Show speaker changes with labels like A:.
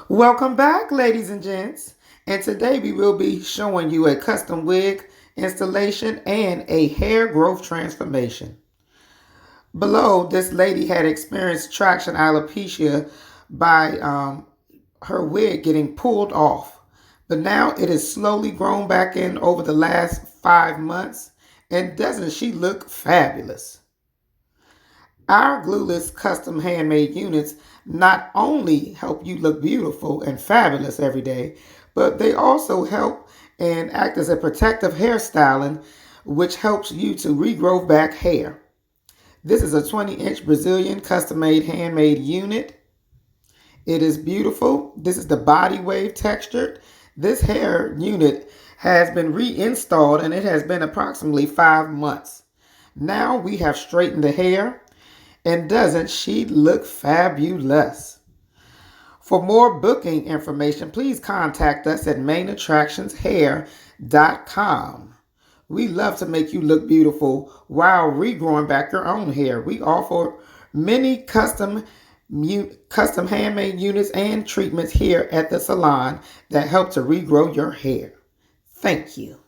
A: Welcome back, ladies and gents. And today we will be showing you a custom wig installation and a hair growth transformation. Below, this lady had experienced traction alopecia by her wig getting pulled off. But now it is slowly grown back in over the last 5 months. And doesn't she look fabulous? Our glueless custom handmade units not only help you look beautiful and fabulous every day, but they also help and act as a protective hairstyling, which helps you to regrow back hair. This is a 20-inch Brazilian custom-made handmade unit. It is beautiful. This is the body wave textured. This hair unit has been reinstalled and it has been approximately 5 months. Now we have straightened the hair. And doesn't she look fabulous? For more booking information, please contact us at mainattractionshair.com. We love to make you look beautiful while regrowing back your own hair. We offer many custom handmade units and treatments here at the salon that help to regrow your hair. Thank you.